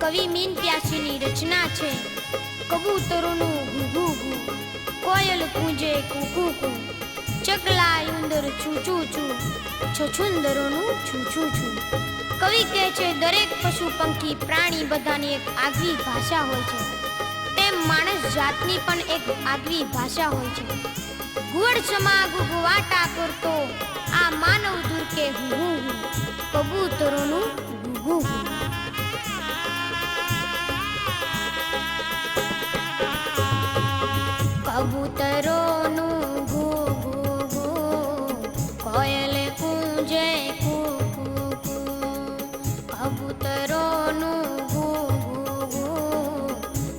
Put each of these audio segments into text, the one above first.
કવિ મીન પ્યાસીની રચના છે કબૂતરોનું ઘૂ ઘૂ, કોયલ કૂંજે કૂ કૂ કૂ, ચકલા ઉંદર છું છું છું, છછુંદરોનું છું છું છું. કવિ કહે છે દરેક પશુ પંખી પ્રાણી બધાની એક આગવી ભાષા હોય છે, તેમ માણસ જાતની પણ એક આગવી ભાષા હોય છે. ઘુવડ સમા ઘૂઘવાટા કરતો આ માનવ દુર્કે હું હું, કબૂતરોનું ઘૂ ઘૂ. કબૂતરોનું ઘૂ ઘૂ ઘૂ, કોયલ કૂંજે કૂ કૂ કૂ. કબૂતરોનું ઘૂ ઘૂ ઘૂ,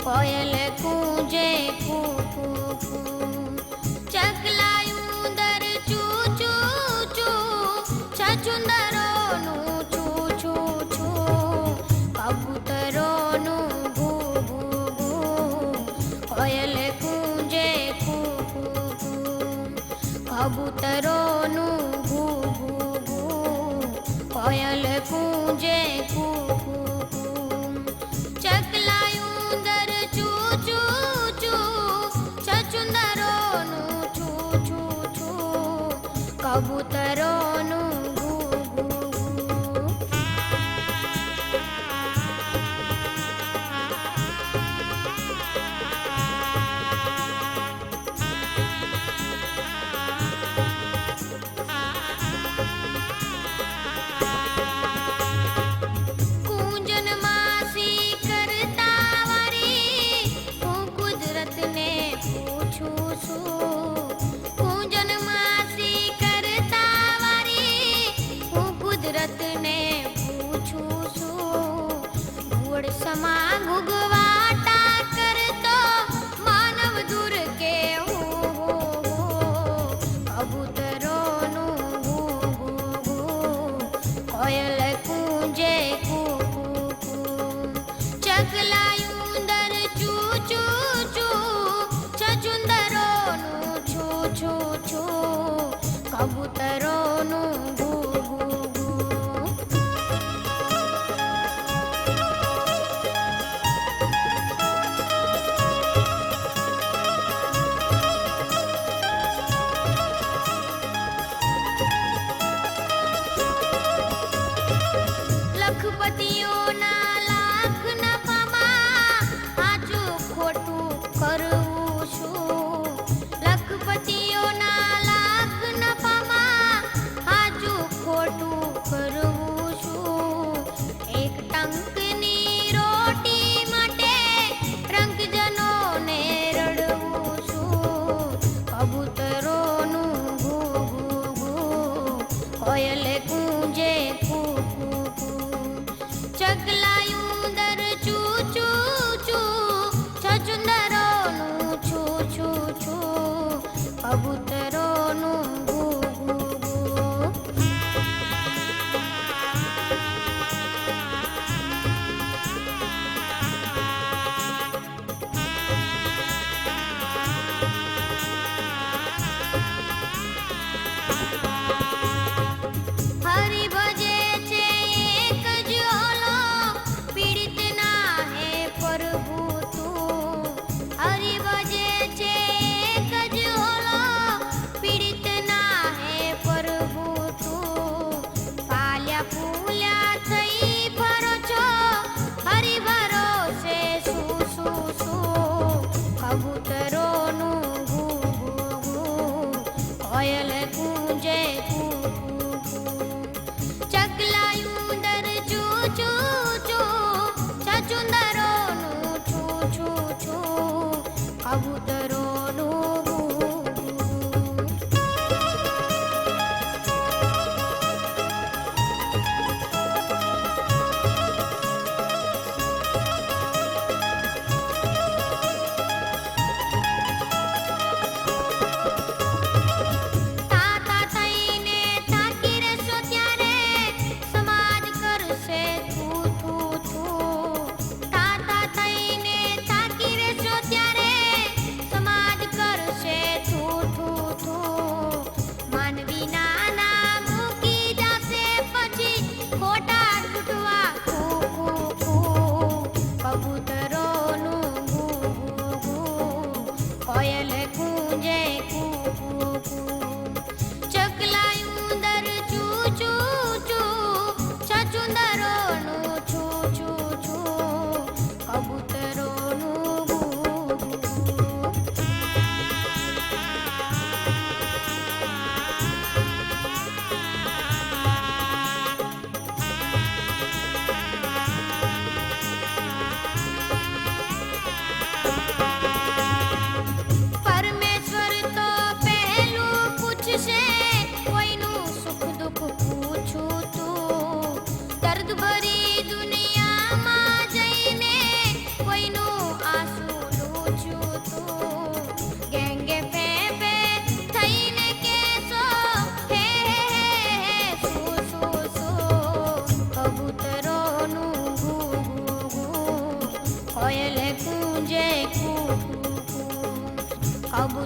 કોયલ કૂંજે કૂ કૂ કૂ. ચકલા ઉંદર ચૂ ચૂ ચૂ, છછુંદરોનું છું છું છું. કબૂતરોનું ઘૂ ઘૂ ઘૂ, કોયલ કબૂતરોનું ઘૂ ઘૂ ઘૂ, કોયલ કૂંજે કૂ કૂ કૂ. ચકલા ઉંદર ચૂ ચૂ ચૂ, છછુંદરોનું છું છું છું. કબૂતરોનું ઘૂ ઘૂ ઘૂ. સમા ઘૂઘવાટા કરતો માનવ દૂર કે કબૂતરોનું ઘૂ ઘૂ ઘૂ, કોયલ કૂંજે કૂ કૂ કૂ. ચકલા ઉંદર ચૂ ચૂ ચૂ, છછુંદરોનું છું છું છું. કબૂતરોનું ઘૂ ઘૂ ઘૂ.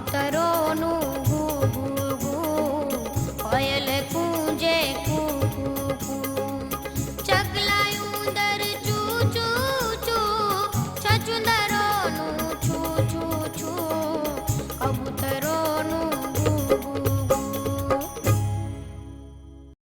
કબૂતરોનું ઘૂ ઘૂ.